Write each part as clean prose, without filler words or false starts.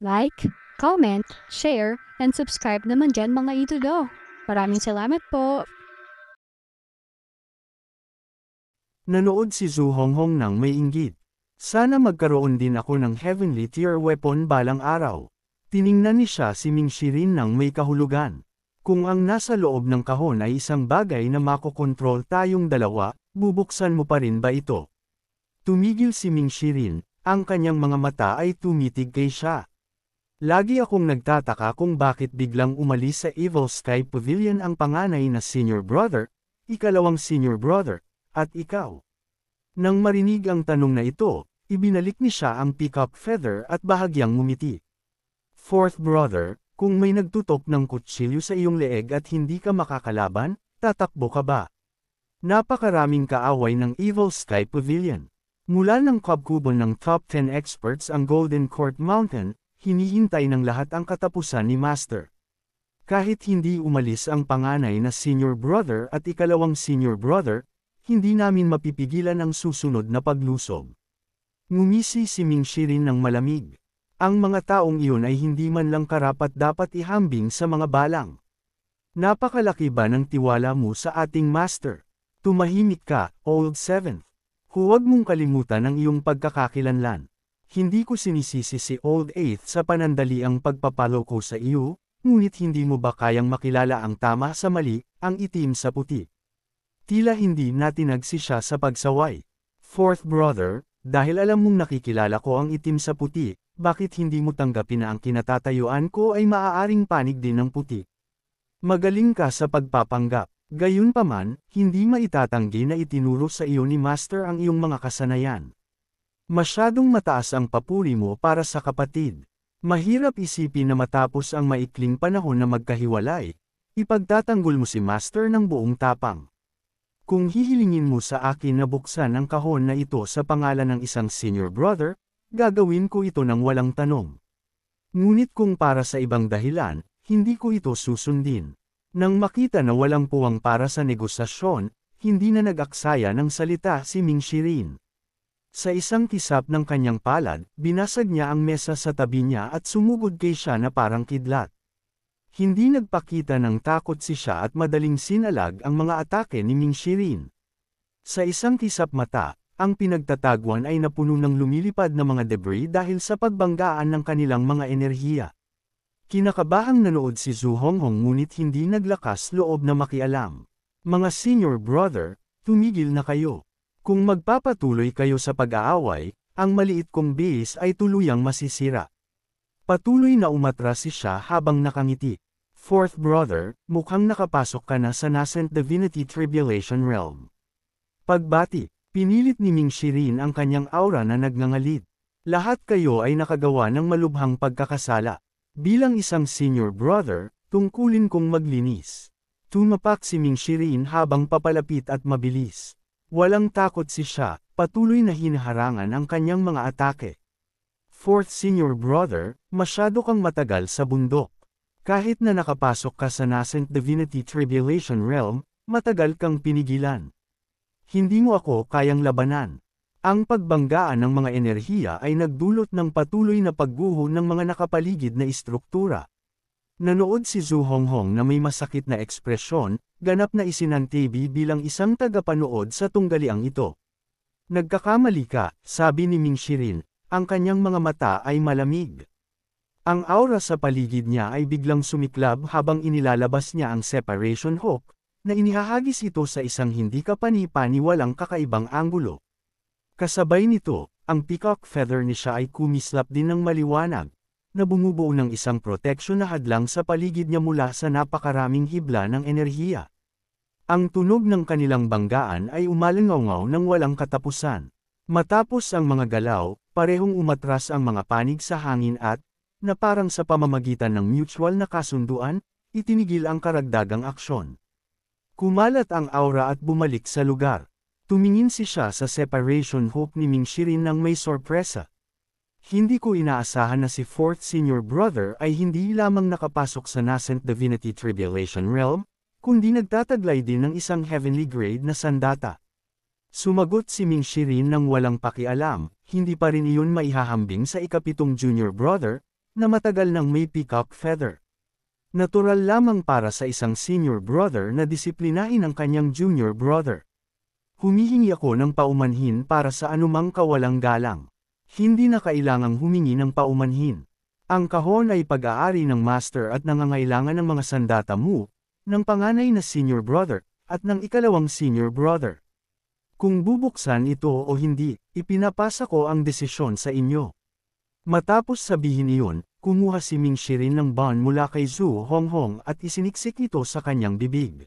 Like, comment, share, and subscribe naman dyan mga idolo. Maraming salamat po! Nanood si Zhu Honghong ng may inggit. Sana magkaroon din ako ng heavenly tier weapon balang araw. Tiningnan ni siya si Ming Shirin ng may kahulugan. Kung ang nasa loob ng kahon ay isang bagay na makokontrol tayong dalawa, bubuksan mo pa rin ba ito? Tumigil si Ming Shirin, ang kanyang mga mata ay tumitig kay siya. Lagi akong nagtataka kung bakit biglang umalis sa Evil Sky Pavilion ang panganay na senior brother, ikalawang senior brother, at ikaw. Nang marinig ang tanong na ito, ibinalik ni siya ang peacock feather at bahagyang ngumiti. Fourth brother, kung may nagtutok ng kutsilyo sa iyong leeg at hindi ka makakalaban, tatakbo ka ba? Napakaraming kaaway ng Evil Sky Pavilion. Mula ng kabkuban ng top 10 experts ang Golden Court Mountain, hinihintay ng lahat ang katapusan ni Master. Kahit hindi umalis ang panganay na senior brother at ikalawang senior brother, hindi namin mapipigilan ang susunod na paglusob. Ngumisi si Ming Shirin ng malamig. Ang mga taong iyon ay hindi man lang karapat-dapat ihambing sa mga balang. Napakalaki ba ng tiwala mo sa ating master? Tumahimik ka, Old Seventh. Huwag mong kalimutan ang iyong pagkakakilanlan. Hindi ko sinisisi si Old Eighth sa panandaliang pagpapalo ko sa iyo, ngunit hindi mo ba kayang makilala ang tama sa mali, ang itim sa puti? Tila hindi natinagsi siya sa pagsaway. Fourth brother, dahil alam mong nakikilala ko ang itim sa puti, bakit hindi mo tanggapin na ang kinatatayuan ko ay maaaring panig din ng puti? Magaling ka sa pagpapanggap. Gayunpaman, hindi maitatanggi na itinuro sa iyo ni Master ang iyong mga kasanayan. Masyadong mataas ang papuri mo para sa kapatid. Mahirap isipin na matapos ang maikling panahon na magkahiwalay, ipagtatanggol mo si Master ng buong tapang. Kung hihilingin mo sa akin na buksan ang kahon na ito sa pangalan ng isang senior brother, gagawin ko ito ng walang tanong. Ngunit kung para sa ibang dahilan, hindi ko ito susundin. Nang makita na walang puwang para sa negosasyon, hindi na nag-aksaya ng salita si Ming Shirin. Sa isang kisap ng kanyang palad, binasag niya ang mesa sa tabi niya at sumugod kay siya na parang kidlat. Hindi nagpakita ng takot si siya at madaling sinalag ang mga atake ni Ming Shirin. Sa isang kisap mata, ang pinagtatagwan ay napuno ng lumilipad na mga debris dahil sa pagbanggaan ng kanilang mga enerhiya. Kinakabahang nanood si Zhu Honghong ngunit hindi naglakas loob na makialam. Mga senior brother, tumigil na kayo. Kung magpapatuloy kayo sa pag-aaway, ang maliit kong base ay tuluyang masisira. Patuloy na umatras si siya habang nakangiti. Fourth brother, mukhang nakapasok ka na sa nascent divinity tribulation realm. Pagbati, pinilit ni Ming Shirin ang kanyang aura na nagngangalit. Lahat kayo ay nakagawa ng malubhang pagkakasala. Bilang isang senior brother, tungkulin kong maglinis. Tumapak si Ming Shirin habang papalapit at mabilis. Walang takot si siya, patuloy na hinaharangan ang kanyang mga atake. Fourth senior brother, masyado kang matagal sa bundok. Kahit na nakapasok ka sa nascent divinity tribulation realm, matagal kang pinigilan. Hindi mo ako kayang labanan. Ang pagbanggaan ng mga enerhiya ay nagdulot ng patuloy na pagguho ng mga nakapaligid na istruktura. Nanood si Zhu Honghong na may masakit na ekspresyon, ganap na isinantibi bilang isang tagapanood sa tunggaliang ito. Nagkakamali ka, sabi ni Ming Shirin, ang kanyang mga mata ay malamig. Ang aura sa paligid niya ay biglang sumiklab habang inilalabas niya ang separation hook, na inihahagis ito sa isang hindi kapani-paniwalang kakaibang anggulo. Kasabay nito, ang peacock feather ni siya ay kumislap din ng maliwanag, na bumubuo ng isang proteksyon na hadlang sa paligid niya mula sa napakaraming hibla ng enerhiya. Ang tunog ng kanilang banggaan ay umalingaw ng walang katapusan. Matapos ang mga galaw, parehong umatras ang mga panig sa hangin at, na parang sa pamamagitan ng mutual na kasunduan, itinigil ang karagdagang aksyon. Kumalat ang aura at bumalik sa lugar. Tumingin si siya sa separation hook ni Ming Shirin ng may sorpresa. Hindi ko inaasahan na si fourth senior brother ay hindi lamang nakapasok sa nascent divinity tribulation realm, kundi nagtataglay din ng isang heavenly grade na sandata. Sumagot si Ming Shirin ng walang pakialam, hindi pa rin iyon maihahambing sa ikapitong junior brother, na matagal nang may peacock feather. Natural lamang para sa isang senior brother na disiplinahin ang kanyang junior brother. Humihingi ako ng paumanhin para sa anumang kawalang galang. Hindi na kailangang humingi ng paumanhin. Ang kahon ay pag-aari ng master at nangangailangan ng mga sandata mo, ng panganay na senior brother, at ng ikalawang senior brother. Kung bubuksan ito o hindi, ipinapasa ko ang desisyon sa inyo. Matapos sabihin iyon, kumuha si Ming Shirin ng bond mula kay Zhu Honghong at isiniksik ito sa kanyang bibig.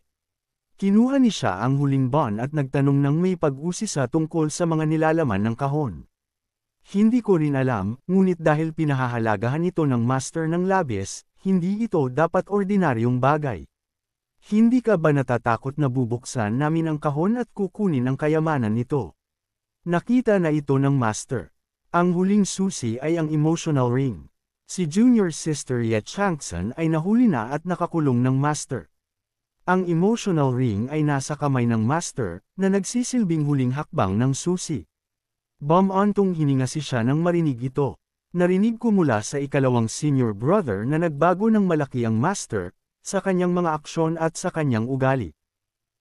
Kinuha ni siya ang huling bond at nagtanong ng may pag-usisa tungkol sa mga nilalaman ng kahon. Hindi ko rin alam, ngunit dahil pinahahalagahan ito ng master ng labis, hindi ito dapat ordinaryong bagay. Hindi ka ba natatakot na bubuksan namin ang kahon at kukunin ang kayamanan nito? Nakita na ito ng master. Ang huling susi ay ang emotional ring. Si junior sister Ye Changsan ay nahuli na at nakakulong ng master. Ang emotional ring ay nasa kamay ng master, na nagsisilbing huling hakbang ng susi. Bum-ontong hininga si siya nang marinig ito. Narinig ko mula sa ikalawang senior brother na nagbago ng malaki ang master, sa kanyang mga aksyon at sa kanyang ugali.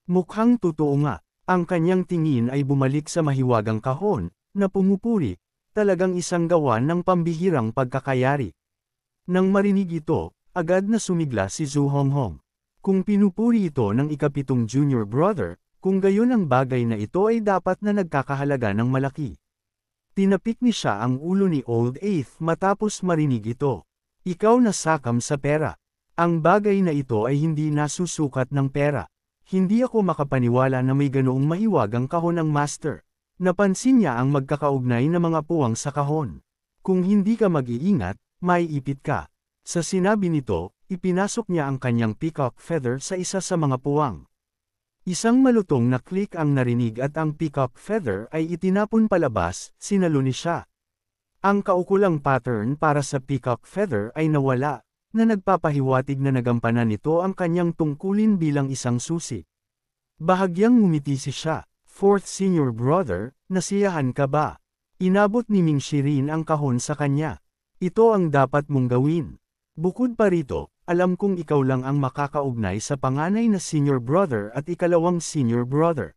Mukhang totoo nga, ang kanyang tingin ay bumalik sa mahiwagang kahon, na pumupuri, talagang isang gawan ng pambihirang pagkakayari. Nang marinig ito, agad na sumigla si Zhu Honghong. Kung pinupuri ito ng ikapitong junior brother, kung gayon ang bagay na ito ay dapat na nagkakahalaga ng malaki. Tinapik ni siya ang ulo ni Old Eighth matapos marinig ito. Ikaw na sakam sa pera. Ang bagay na ito ay hindi nasusukat ng pera. Hindi ako makapaniwala na may ganoong mahiwagang kahon ang master. Napansin niya ang magkakaugnay na mga puwang sa kahon. Kung hindi ka mag-iingat, maiipit ka. Sa sinabi nito, ipinasok niya ang kanyang peacock feather sa isa sa mga puwang. Isang malutong na click ang narinig at ang peacock feather ay itinapon palabas, sinalo ni siya. Ang kaukulang pattern para sa peacock feather ay nawala, na nagpapahiwatig na nagampanan nito ang kanyang tungkulin bilang isang susi. Bahagyang ngumiti si siya. Fourth senior brother, nasiyahan ka ba? Inabot ni Ming Shirin ang kahon sa kanya. Ito ang dapat mong gawin. Bukod pa rito, alam kong ikaw lang ang makakaugnay sa panganay na senior brother at ikalawang senior brother.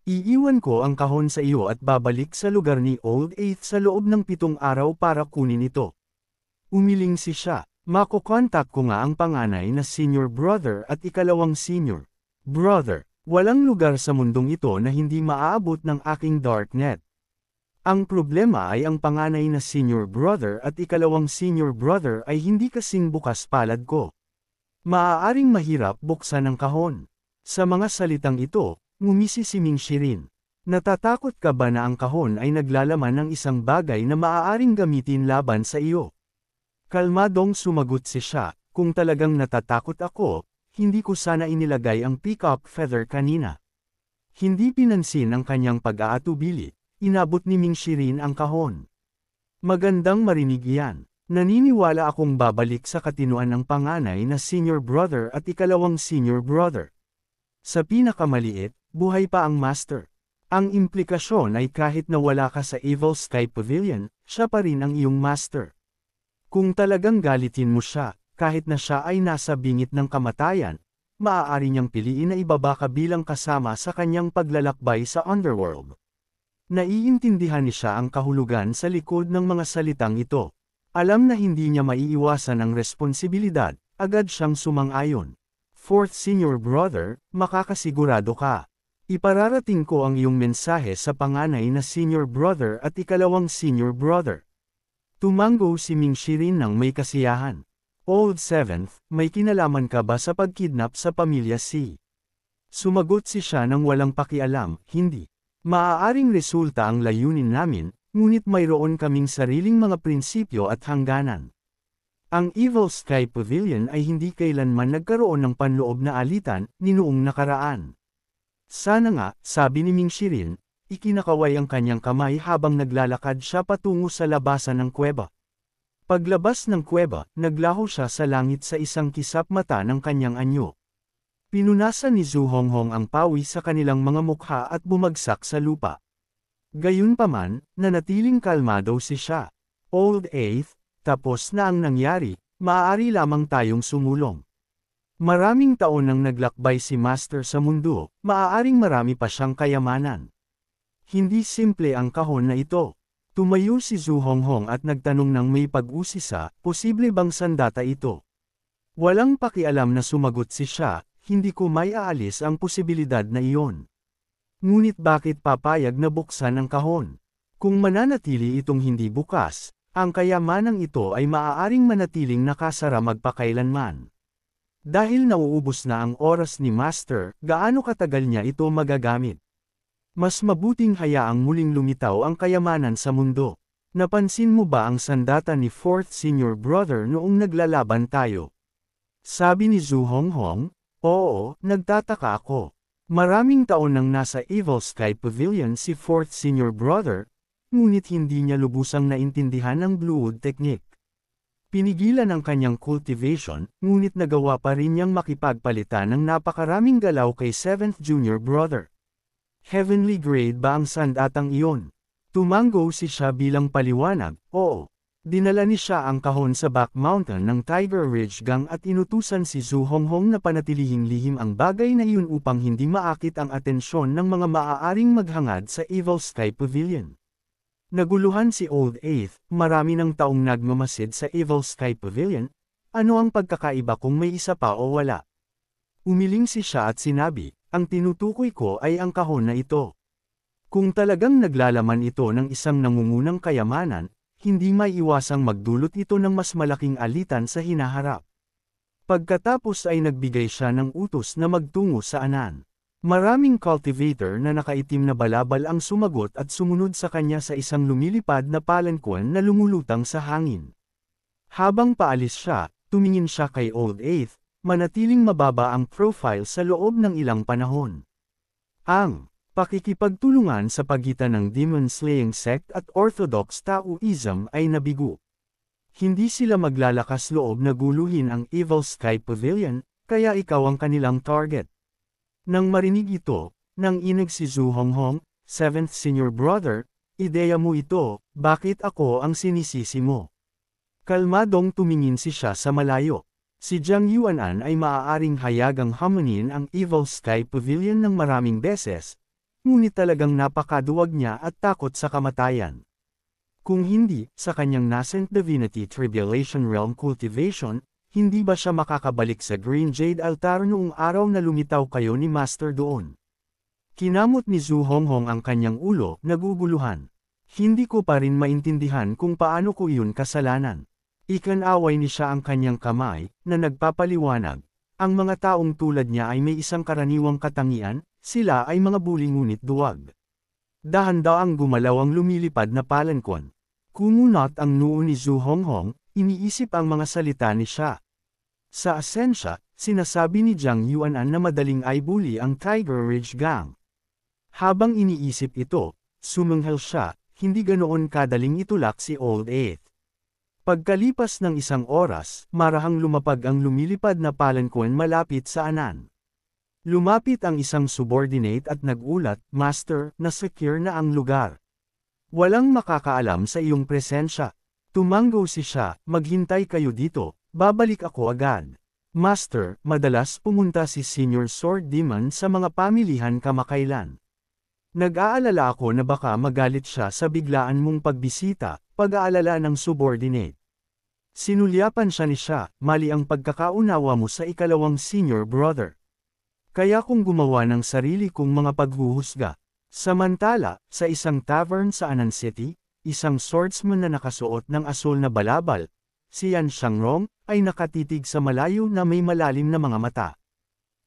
Iiwan ko ang kahon sa iyo at babalik sa lugar ni Old Eighth sa loob ng 7 araw para kunin ito. Umiling si siya. Makokontak ko nga ang panganay na senior brother at ikalawang senior brother. Walang lugar sa mundong ito na hindi maaabot ng aking darknet. Ang problema ay ang panganay na senior brother at ikalawang senior brother ay hindi kasing bukas palad ko. Maaaring mahirap buksan ang kahon. Sa mga salitang ito, ngumisi si Ming Shirin. Natatakot ka ba na ang kahon ay naglalaman ng isang bagay na maaaring gamitin laban sa iyo? Kalmadong sumagot si siya, kung talagang natatakot ako, hindi ko sana inilagay ang peacock feather kanina. Hindi pinansin ang kanyang pag-aatubili, inabot ni Ming Shirin ang kahon. Magandang marinig iyan. Naniniwala akong babalik sa katinuan ng panganay na senior brother at ikalawang senior brother. Sa pinakamaliit, buhay pa ang master. Ang implikasyon ay kahit na wala ka sa Evil Sky Pavilion, siya pa rin ang iyong master. Kung talagang galitin mo siya, kahit na siya ay nasa bingit ng kamatayan, maaari niyang piliin na ibaba ka bilang kasama sa kanyang paglalakbay sa underworld. Naiintindihan ni siya ang kahulugan sa likod ng mga salitang ito. Alam na hindi niya maiiwasan ang responsibilidad, agad siyang sumang-ayon. Fourth senior brother, makakasigurado ka. Ipararating ko ang iyong mensahe sa panganay na senior brother at ikalawang senior brother. Tumango si Ming Shirin ng may kasiyahan. Old Seventh, may kinalaman ka ba sa pagkidnap sa pamilya C? Sumagot si siya ng walang pakialam, hindi. Maaaring resulta ang layunin namin, ngunit mayroon kaming sariling mga prinsipyo at hangganan. Ang Evil Sky Pavilion ay hindi kailanman nagkaroon ng panloob na alitan, ninoong nakaraan. Sana nga, sabi ni Ming Shirin, ikinakaway ang kanyang kamay habang naglalakad siya patungo sa labasan ng kuweba. Paglabas ng kuweba, naglaho siya sa langit sa isang kisap mata ng kanyang anyo. Pinunasan ni Zhu Honghong ang pawi sa kanilang mga mukha at bumagsak sa lupa. Gayunpaman, nanatiling kalmado si siya. Old Eighth, tapos na ang nangyari, maaari lamang tayong sumulong. Maraming taon nang naglakbay si Master sa mundo, maaaring marami pa siyang kayamanan. Hindi simple ang kahon na ito. Tumayo si Zhu Honghong at nagtanong ng may pag-usisa, posible bang sandata ito? Walang pakialam na sumagot si siya, hindi ko may aalis ang posibilidad na iyon. Ngunit bakit papayag na buksan ang kahon? Kung mananatili itong hindi bukas, ang kayamanang ito ay maaaring manatiling nakasara magpakailanman. Dahil nauubos na ang oras ni Master, gaano katagal niya ito magagamit? Mas mabuting hayaang muling lumitaw ang kayamanan sa mundo. Napansin mo ba ang sandata ni Fourth Senior Brother noong naglalaban tayo? Sabi ni Zhu Honghong, oo, nagtataka ako. Maraming taon nang nasa Evil Sky Pavilion si Fourth Senior Brother, ngunit hindi niya lubusang naintindihan ang Bluewood Technique. Pinigilan ang kanyang cultivation, ngunit nagawa pa rin niyang makipagpalitan ng napakaraming galaw kay 7th Junior Brother. Heavenly grade ba ang sandatang iyon? Tumango si siya bilang paliwanag, oo. Dinala ni siya ang kahon sa back mountain ng Tiger Ridge Gang at inutusan si Zhu Honghong na panatilihing lihim ang bagay na iyon upang hindi maakit ang atensyon ng mga maaaring maghangad sa Evil Sky Pavilion. Naguluhan si Old Eighth, marami ng taong nagmamasid sa Evil Sky Pavilion, ano ang pagkakaiba kung may isa pa o wala? Umiling si siya at sinabi, ang tinutukoy ko ay ang kahon na ito. Kung talagang naglalaman ito ng isang nangungunang kayamanan, hindi maiiwasang magdulot ito ng mas malaking alitan sa hinaharap. Pagkatapos ay nagbigay siya ng utos na magtungo sa anan. Maraming cultivator na nakaitim na balabal ang sumagot at sumunod sa kanya sa isang lumilipad na palanquin na lumulutang sa hangin. Habang paalis siya, tumingin siya kay Old Eighth, manatiling mababa ang profile sa loob ng ilang panahon. Ang pakikipagtulungan sa pagitan ng demon-slaying sect at Orthodox Taoism ay nabigo. Hindi sila maglalakas loob na guluhin ang Evil Sky Pavilion, kaya ikaw ang kanilang target. Nang marinig ito, nanginig si Zhu Honghong, 7th Senior Brother, ideya mo ito, bakit ako ang sinisisi mo? Kalmadong tumingin si siya sa malayo. Si Jiang Yuanan ay maaaring hayagang hamunin ang Evil Sky Pavilion ng maraming beses, ngunit talagang napakaduwag niya at takot sa kamatayan. Kung hindi, sa kanyang Nascent Divinity Tribulation Realm Cultivation, hindi ba siya makakabalik sa Green Jade Altar noong araw na lumitaw kayo ni Master doon? Kinamot ni Zhu Honghong ang kanyang ulo, naguguluhan. Hindi ko pa rin maintindihan kung paano ko iyon kasalanan. Ikanaway ni siya ang kanyang kamay, na nagpapaliwanag. Ang mga taong tulad niya ay may isang karaniwang katangian, sila ay mga buli ngunit duwag. Dahan-daang gumalaw ang lumilipad na palanquin. Kumunot ang noo ni Zhu Honghong, iniisip ang mga salita ni siya. Sa asensya, sinasabi ni Jiang Yuanan na madaling ay buli ang Tiger Ridge Gang. Habang iniisip ito, sumanghel siya, hindi ganoon kadaling itulak si Old Eighth. Pagkalipas ng isang oras, marahang lumapag ang lumilipad na palanquin malapit sa anan. Lumapit ang isang subordinate at nagulat, Master, na-secure na ang lugar. Walang makakaalam sa iyong presensya. Tumango si siya, maghintay kayo dito, babalik ako agad. Master, madalas pumunta si Senior Sword Demon sa mga pamilihan kamakailan. Nag-aalala ako na baka magalit siya sa biglaan mong pagbisita, pag-aalala ng subordinate. Sinulyapan siya ni siya, mali ang pagkakaunawa mo sa ikalawang Senior Brother. Kaya kung gumawa ng sarili kong mga paghuhusga. Samantala, sa isang tavern sa Anan City, isang swordsman na nakasuot ng asul na balabal, si Yan Shangrong, ay nakatitig sa malayo na may malalim na mga mata.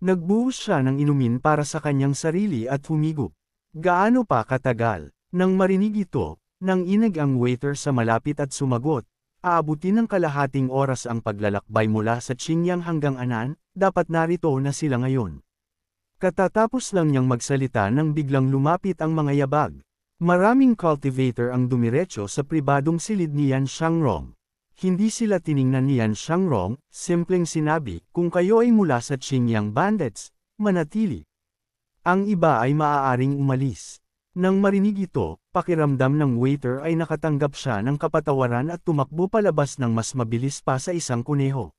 Nagbuhos siya ng inumin para sa kanyang sarili at humigop. Gaano pa katagal? Nang marinig ito, nanginig ang waiter sa malapit at sumagot, aabutin ng kalahating oras ang paglalakbay mula sa Qingyang hanggang Anan, dapat narito na sila ngayon. Katatapos lang niyang magsalita nang biglang lumapit ang mga yabag. Maraming cultivator ang dumiretso sa pribadong silid ni Yan Shangrong. Hindi sila tiningnan ni Yan Shangrong, simpleng sinabi, kung kayo ay mula sa Qingyang Bandits, manatili. Ang iba ay maaaring umalis. Nang marinig ito, pakiramdam ng waiter ay nakatanggap siya ng kapatawaran at tumakbo palabas ng mas mabilis pa sa isang kuneho.